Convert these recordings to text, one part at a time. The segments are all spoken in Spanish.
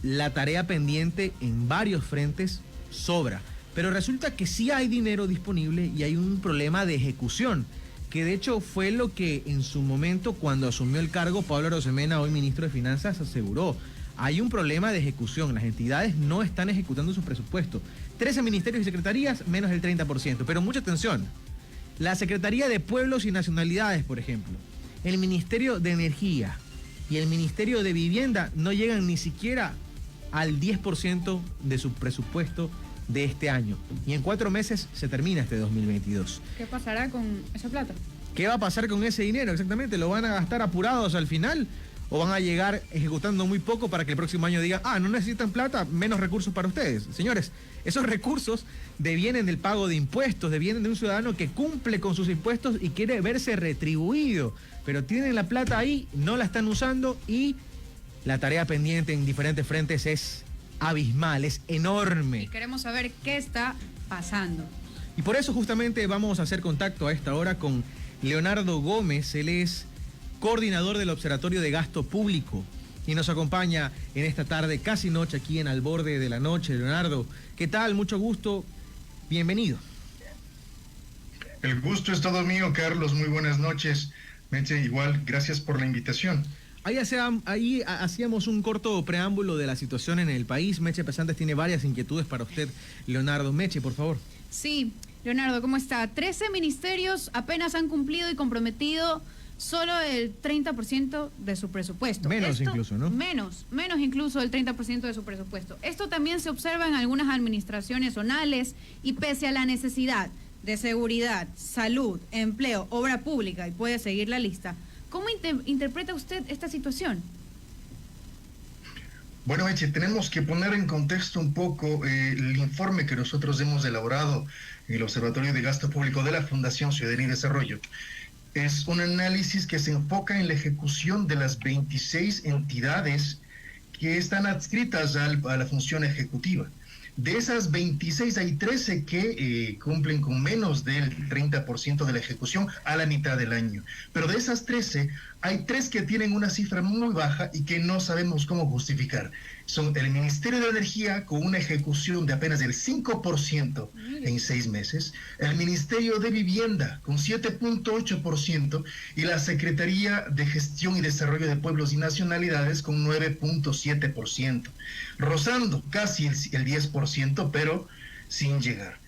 la tarea pendiente en varios frentes sobra. Pero resulta que sí hay dinero disponible y hay un problema de ejecución, que de hecho fue lo que en su momento, cuando asumió el cargo, Pablo Arosemena, hoy ministro de Finanzas, aseguró. Hay un problema de ejecución, las entidades no están ejecutando su presupuesto. 13 ministerios y secretarías, menos del 30%. Pero mucha atención, la Secretaría de Pueblos y Nacionalidades, por ejemplo, el Ministerio de Energía y el Ministerio de Vivienda no llegan ni siquiera al 10% de su presupuesto de este año. Y en 4 meses se termina este 2022. ¿Qué pasará con esa plata? ¿Qué va a pasar con ese dinero exactamente? ¿Lo van a gastar apurados al final? ¿O van a llegar ejecutando muy poco para que el próximo año digan, no necesitan plata, menos recursos para ustedes? Señores, esos recursos devienen del pago de impuestos, devienen de un ciudadano que cumple con sus impuestos y quiere verse retribuido. Pero tienen la plata ahí, no la están usando y la tarea pendiente en diferentes frentes es abismal, es enorme. Y queremos saber qué está pasando. Y por eso justamente vamos a hacer contacto a esta hora con Leonardo Gómez. Él es coordinador del Observatorio de Gasto Público y nos acompaña en esta tarde, casi noche, aquí en Al Borde de la Noche. Leonardo, ¿qué tal? Mucho gusto, bienvenido. El gusto es todo mío, Carlos, muy buenas noches. Meche, igual, gracias por la invitación. Ahí hacíamos un corto preámbulo de la situación en el país. Meche Pesantes tiene varias inquietudes para usted, Leonardo. Meche, por favor. Sí, Leonardo, ¿cómo está? 13 ministerios apenas han cumplido y comprometido solo el 30% de su presupuesto. Menos incluso, ¿no? Menos incluso del 30% de su presupuesto. Esto también se observa en algunas administraciones zonales y pese a la necesidad de seguridad, salud, empleo, obra pública, y puede seguir la lista, ¿cómo interpreta usted esta situación? Bueno, Eche, tenemos que poner en contexto un poco el informe que nosotros hemos elaborado en el Observatorio de Gasto Público de la Fundación Ciudadanía y Desarrollo. Es un análisis que se enfoca en la ejecución de las 26 entidades que están adscritas a la función ejecutiva. De esas 26 hay 13 que cumplen con menos del 30% de la ejecución a la mitad del año. Pero de esas 13 hay 3 que tienen una cifra muy baja y que no sabemos cómo justificar. Son el Ministerio de Energía con una ejecución de apenas del 5% en 6 meses, el Ministerio de Vivienda con 7.8% y la Secretaría de Gestión y Desarrollo de Pueblos y Nacionalidades con 9.7%, rozando casi el 10%, pero sin llegar.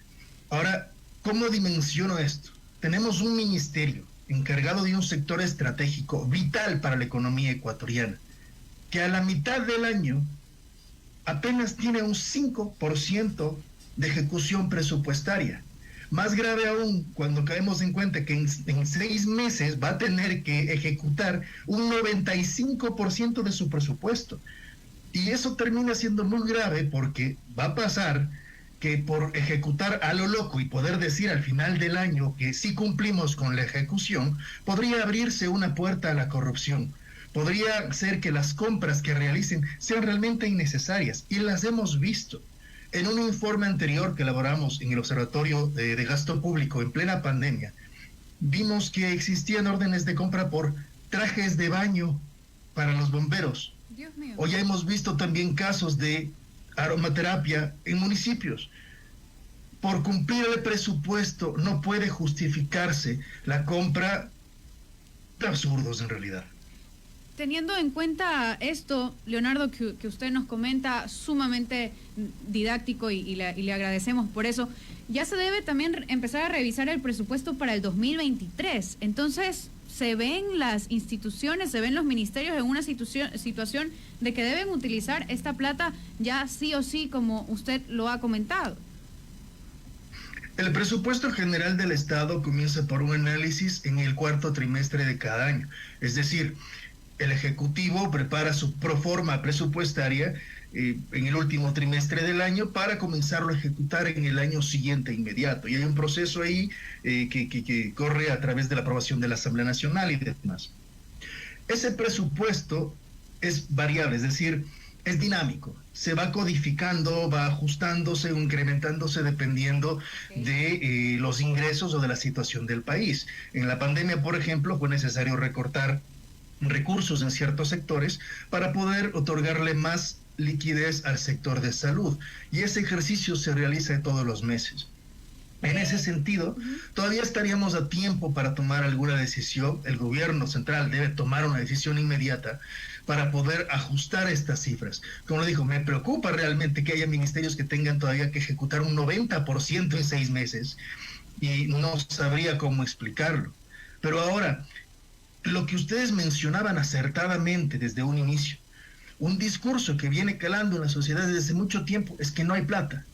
Ahora, ¿cómo dimensiono esto? Tenemos un ministerio encargado de un sector estratégico vital para la economía ecuatoriana, que a la mitad del año apenas tiene un 5% de ejecución presupuestaria. Más grave aún cuando caemos en cuenta que en 6 meses va a tener que ejecutar un 95% de su presupuesto. Y eso termina siendo muy grave porque va a pasar que por ejecutar a lo loco y poder decir al final del año que sí cumplimos con la ejecución, podría abrirse una puerta a la corrupción. Podría ser que las compras que realicen sean realmente innecesarias, y las hemos visto. En un informe anterior que elaboramos en el Observatorio de Gasto Público en plena pandemia, vimos que existían órdenes de compra por trajes de baño para los bomberos. Dios mío. Hoy ya hemos visto también casos de aromaterapia en municipios. Por cumplir el presupuesto no puede justificarse la compra de absurdos en realidad. Teniendo en cuenta esto, Leonardo, que usted nos comenta, sumamente didáctico y le agradecemos por eso, ya se debe también empezar a revisar el presupuesto para el 2023. Entonces, se ven las instituciones, se ven los ministerios en una situación de que deben utilizar esta plata ya sí o sí, como usted lo ha comentado. El presupuesto general del Estado comienza por un análisis en el 4º trimestre de cada año. Es decir, el Ejecutivo prepara su proforma presupuestaria en el último trimestre del año para comenzarlo a ejecutar en el año siguiente inmediato. Y hay un proceso ahí que corre a través de la aprobación de la Asamblea Nacional y demás. Ese presupuesto es variable, es decir, es dinámico. Se va codificando, va ajustándose, incrementándose dependiendo de los ingresos o de la situación del país. En la pandemia, por ejemplo, fue necesario recortar recursos en ciertos sectores para poder otorgarle más liquidez al sector de salud. Y ese ejercicio se realiza todos los meses. En ese sentido, todavía estaríamos a tiempo para tomar alguna decisión. El gobierno central debe tomar una decisión inmediata para poder ajustar estas cifras. Como lo dijo, me preocupa realmente que haya ministerios que tengan todavía que ejecutar un 90% en 6 meses y no sabría cómo explicarlo. Pero ahora, lo que ustedes mencionaban acertadamente desde un inicio, un discurso que viene calando en la sociedad desde hace mucho tiempo, es que no hay plata.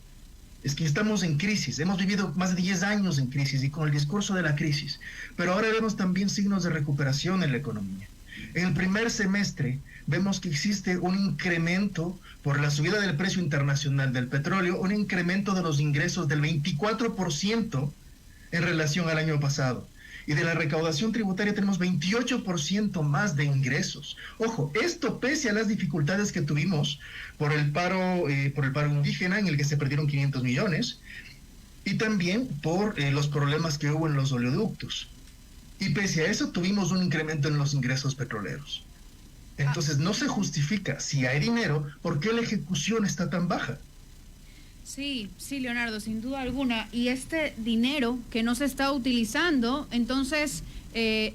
Es que estamos en crisis, hemos vivido más de 10 años en crisis y con el discurso de la crisis, pero ahora vemos también signos de recuperación en la economía. En el primer semestre vemos que existe un incremento por la subida del precio internacional del petróleo, un incremento de los ingresos del 24% en relación al año pasado. Y de la recaudación tributaria tenemos 28% más de ingresos. Ojo, esto pese a las dificultades que tuvimos por el paro indígena, en el que se perdieron 500 millones, y también por los problemas que hubo en los oleoductos. Y pese a eso tuvimos un incremento en los ingresos petroleros. Entonces no se justifica, si hay dinero, ¿por qué la ejecución está tan baja? Sí, sí, Leonardo, sin duda alguna. Y este dinero que no se está utilizando, entonces,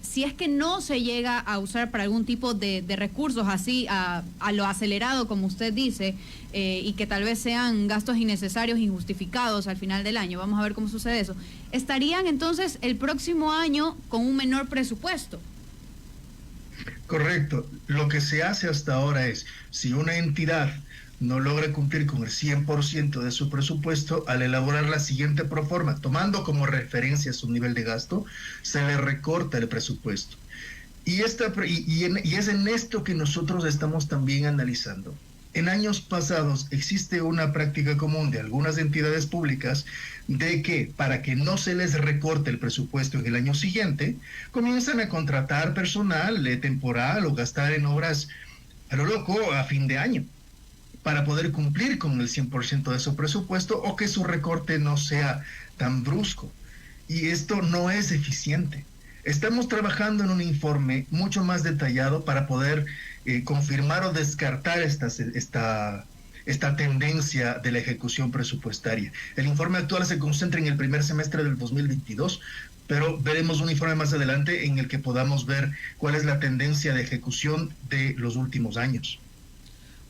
si es que no se llega a usar para algún tipo de recursos así, a lo acelerado, como usted dice, y que tal vez sean gastos innecesarios, injustificados al final del año, vamos a ver cómo sucede eso, estarían entonces el próximo año con un menor presupuesto. Correcto. Lo que se hace hasta ahora es, si una entidad no logra cumplir con el 100% de su presupuesto, al elaborar la siguiente proforma, tomando como referencia su nivel de gasto, se le recorta el presupuesto. Y es en esto que nosotros estamos también analizando. En años pasados existe una práctica común de algunas entidades públicas de que para que no se les recorte el presupuesto en el año siguiente, comienzan a contratar personal temporal o gastar en obras a lo loco a fin de año, para poder cumplir con el 100% de su presupuesto o que su recorte no sea tan brusco. Y esto no es eficiente. Estamos trabajando en un informe mucho más detallado para poder confirmar o descartar esta tendencia de la ejecución presupuestaria. El informe actual se concentra en el primer semestre del 2022, pero veremos un informe más adelante en el que podamos ver cuál es la tendencia de ejecución de los últimos años.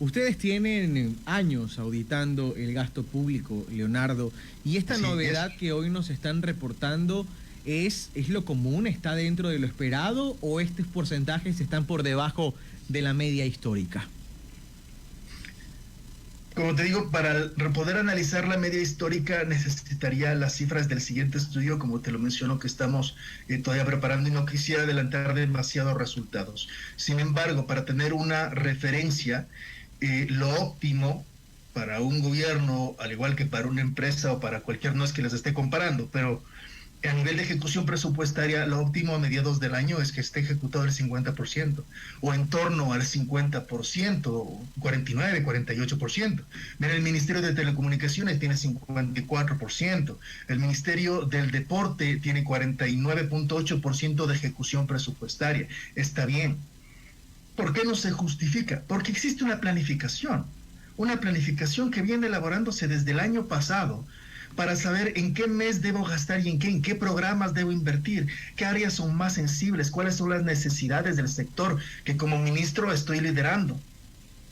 Ustedes tienen años auditando el gasto público, Leonardo, y esta novedad que hoy nos están reportando ¿es lo común? ¿Está dentro de lo esperado o estos porcentajes están por debajo de la media histórica? Como te digo, para poder analizar la media histórica necesitaría las cifras del siguiente estudio, como te lo menciono, que estamos todavía preparando y no quisiera adelantar demasiados resultados. Sin embargo, para tener una referencia, lo óptimo para un gobierno, al igual que para una empresa o para cualquier, no es que les esté comparando, pero a nivel de ejecución presupuestaria, lo óptimo a mediados del año es que esté ejecutado el 50%, o en torno al 50%, 49, 48%. Mira, el Ministerio de Telecomunicaciones tiene 54%, el Ministerio del Deporte tiene 49.8% de ejecución presupuestaria. Está bien. ¿Por qué no se justifica? Porque existe una planificación que viene elaborándose desde el año pasado, para saber en qué mes debo gastar y en qué programas debo invertir, qué áreas son más sensibles, cuáles son las necesidades del sector que como ministro estoy liderando.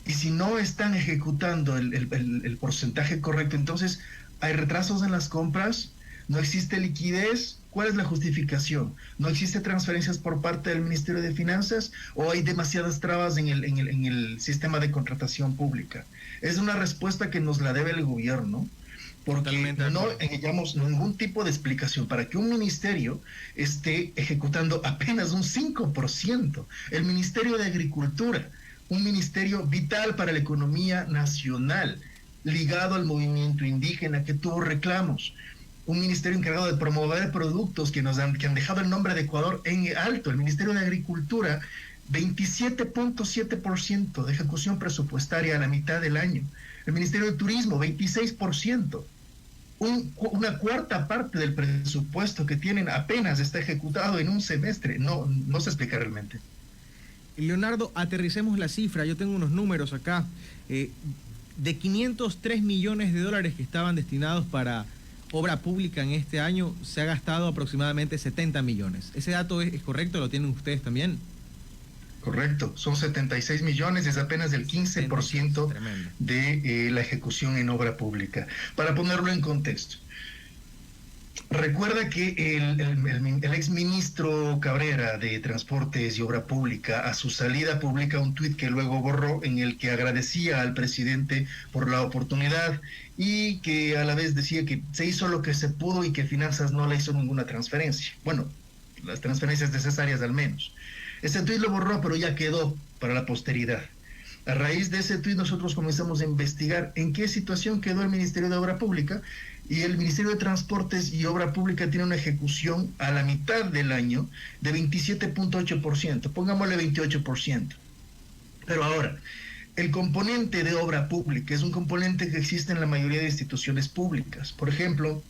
Y si no están ejecutando el porcentaje correcto, entonces hay retrasos en las compras, no existe liquidez. ¿Cuál es la justificación? ¿No existe transferencias por parte del Ministerio de Finanzas o hay demasiadas trabas en el sistema de contratación pública? Es una respuesta que nos la debe el gobierno, porque no hallamos ningún tipo de explicación para que un ministerio esté ejecutando apenas un 5%. El Ministerio de Agricultura, un ministerio vital para la economía nacional, ligado al movimiento indígena que tuvo reclamos. Un ministerio encargado de promover productos que han dejado el nombre de Ecuador en alto. El Ministerio de Agricultura, 27.7% de ejecución presupuestaria a la mitad del año. El Ministerio de Turismo, 26%. Una cuarta parte del presupuesto que tienen apenas está ejecutado en un semestre. No se explica realmente. Leonardo, aterricemos la cifra. Yo tengo unos números acá. De 503 millones de dólares que estaban destinados para obra pública en este año, se ha gastado aproximadamente 70 millones. ¿Ese dato es correcto? ¿Lo tienen ustedes también? Correcto, son 76 millones, es apenas el 15% de la ejecución en obra pública. Para ponerlo en contexto, recuerda que el exministro Cabrera de Transportes y Obra Pública, a su salida, publica un tuit que luego borró, en el que agradecía al presidente por la oportunidad y que a la vez decía que se hizo lo que se pudo y que Finanzas no le hizo ninguna transferencia. Bueno, las transferencias necesarias al menos. Ese tuit lo borró, pero ya quedó para la posteridad. A raíz de ese tuit nosotros comenzamos a investigar en qué situación quedó el Ministerio de Obra Pública, y el Ministerio de Transportes y Obra Pública tiene una ejecución a la mitad del año de 27.8%, pongámosle 28%. Pero ahora, el componente de obra pública es un componente que existe en la mayoría de instituciones públicas. Por ejemplo,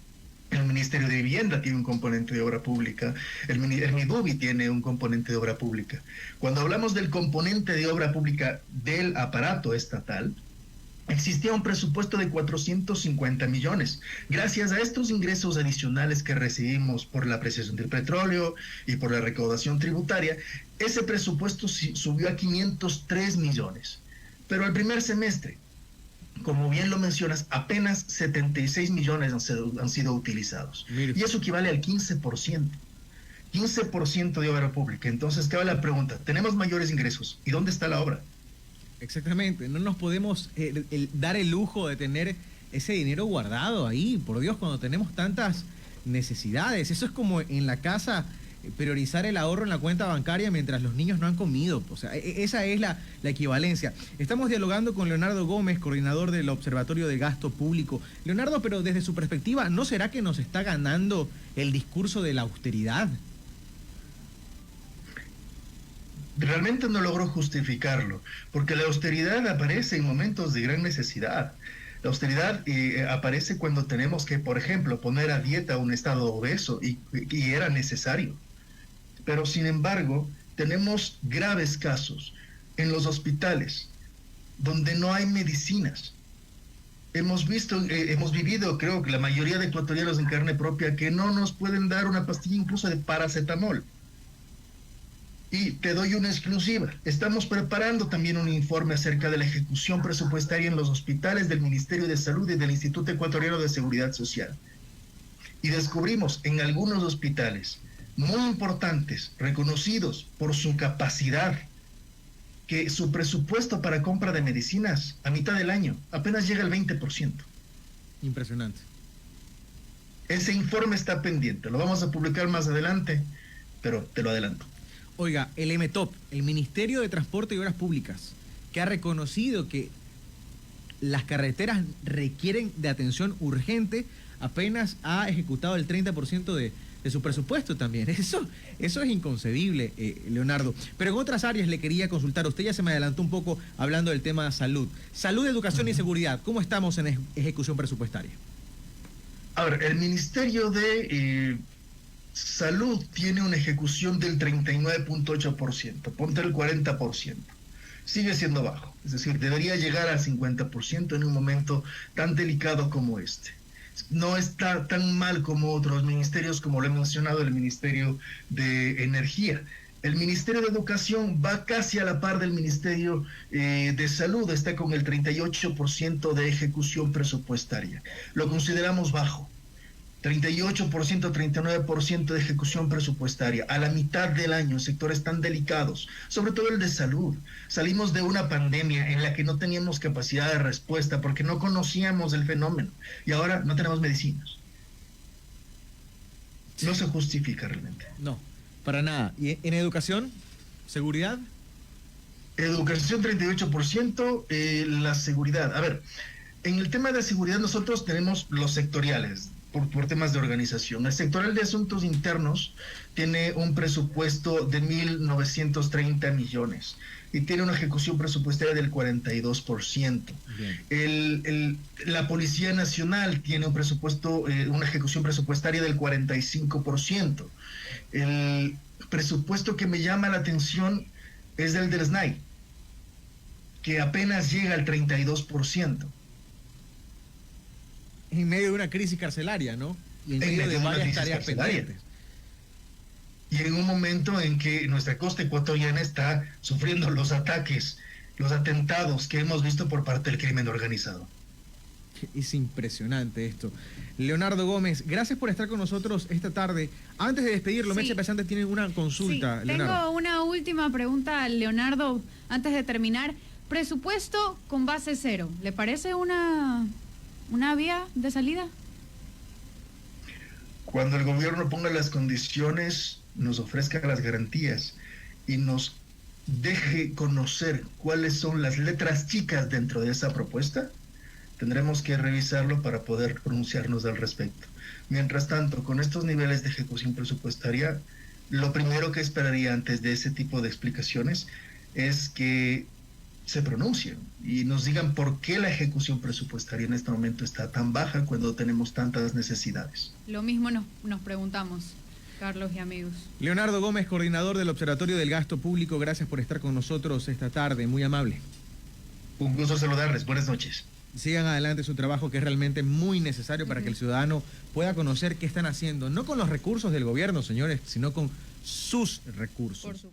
el Ministerio de Vivienda tiene un componente de obra pública, el MIDUBI tiene un componente de obra pública. Cuando hablamos del componente de obra pública del aparato estatal, existía un presupuesto de 450 millones. Gracias a estos ingresos adicionales que recibimos por la apreciación del petróleo y por la recaudación tributaria, ese presupuesto subió a 503 millones. Pero al primer semestre, como bien lo mencionas, apenas 76 millones han sido utilizados. Mire. Y eso equivale al 15%. 15% de obra pública. Entonces, cabe la pregunta, tenemos mayores ingresos, ¿y dónde está la obra? Exactamente, no nos podemos dar el lujo de tener ese dinero guardado ahí, por Dios, cuando tenemos tantas necesidades. Eso es como en la casa, priorizar el ahorro en la cuenta bancaria mientras los niños no han comido. O sea, esa es la equivalencia. Estamos dialogando con Leonardo Gómez, coordinador del Observatorio de Gasto Público. Leonardo, pero desde su perspectiva, ¿no será que nos está ganando el discurso de la austeridad? Realmente no logro justificarlo, porque la austeridad aparece en momentos de gran necesidad. La austeridad aparece cuando tenemos que, por ejemplo, poner a dieta a un estado obeso y era necesario. Pero, sin embargo, tenemos graves casos en los hospitales donde no hay medicinas. Hemos vivido, creo que la mayoría de ecuatorianos en carne propia, que no nos pueden dar una pastilla incluso de paracetamol. Y te doy una exclusiva. Estamos preparando también un informe acerca de la ejecución presupuestaria en los hospitales del Ministerio de Salud y del Instituto Ecuatoriano de Seguridad Social. Y descubrimos en algunos hospitales muy importantes, reconocidos por su capacidad, que su presupuesto para compra de medicinas a mitad del año apenas llega al 20%. Impresionante. Ese informe está pendiente. Lo vamos a publicar más adelante, pero te lo adelanto. Oiga, el MTOP, el Ministerio de Transporte y Obras Públicas, que ha reconocido que las carreteras requieren de atención urgente, apenas ha ejecutado el 30% de su presupuesto también. Eso es inconcebible, Leonardo. Pero en otras áreas le quería consultar. Usted ya se me adelantó un poco hablando del tema de salud. Salud, educación y seguridad. ¿Cómo estamos en ejecución presupuestaria? A ver, el Ministerio de Salud tiene una ejecución del 39.8%, ponte el 40%. Sigue siendo bajo, es decir, debería llegar al 50% en un momento tan delicado como este. No está tan mal como otros ministerios, como lo he mencionado, el Ministerio de Energía. El Ministerio de Educación va casi a la par del Ministerio de Salud, está con el 38% de ejecución presupuestaria. Lo consideramos bajo. 38%, 39% de ejecución presupuestaria, a la mitad del año, sectores tan delicados, sobre todo el de salud. Salimos de una pandemia en la que no teníamos capacidad de respuesta porque no conocíamos el fenómeno y ahora no tenemos medicinas. No se justifica realmente. No, para nada. ¿Y en educación? ¿Seguridad? Educación 38%, la seguridad. A ver, en el tema de seguridad nosotros tenemos los sectoriales, por temas de organización. El sectorial de asuntos internos tiene un presupuesto de 1.930 millones y tiene una ejecución presupuestaria del 42%. La Policía Nacional tiene un presupuesto, una ejecución presupuestaria del 45%. El presupuesto que me llama la atención es el del SNAI, que apenas llega al 32%. En medio de una crisis carcelaria, ¿no? Y en medio de varias tareas pendientes. Y en un momento en que nuestra costa ecuatoriana está sufriendo los ataques, los atentados que hemos visto por parte del crimen organizado. Es impresionante esto. Leonardo Gómez, gracias por estar con nosotros esta tarde. Antes de despedirlo, Meche Pesante tiene una consulta. Sí, Leonardo. tengo una última pregunta, Leonardo, antes de terminar. Presupuesto con base cero, ¿le parece una vía de salida? Cuando el gobierno ponga las condiciones, nos ofrezca las garantías y nos deje conocer cuáles son las letras chicas dentro de esa propuesta, tendremos que revisarlo para poder pronunciarnos al respecto. Mientras tanto, con estos niveles de ejecución presupuestaria, lo primero que esperaría antes de ese tipo de explicaciones es que se pronuncien y nos digan por qué la ejecución presupuestaria en este momento está tan baja cuando tenemos tantas necesidades. Lo mismo nos preguntamos, Carlos y amigos. Leonardo Gómez, coordinador del Observatorio del Gasto Público, gracias por estar con nosotros esta tarde, muy amable. Un gusto saludarles, buenas noches. Sigan adelante su trabajo, que es realmente muy necesario para que el ciudadano pueda conocer qué están haciendo, no con los recursos del gobierno, señores, sino con sus recursos.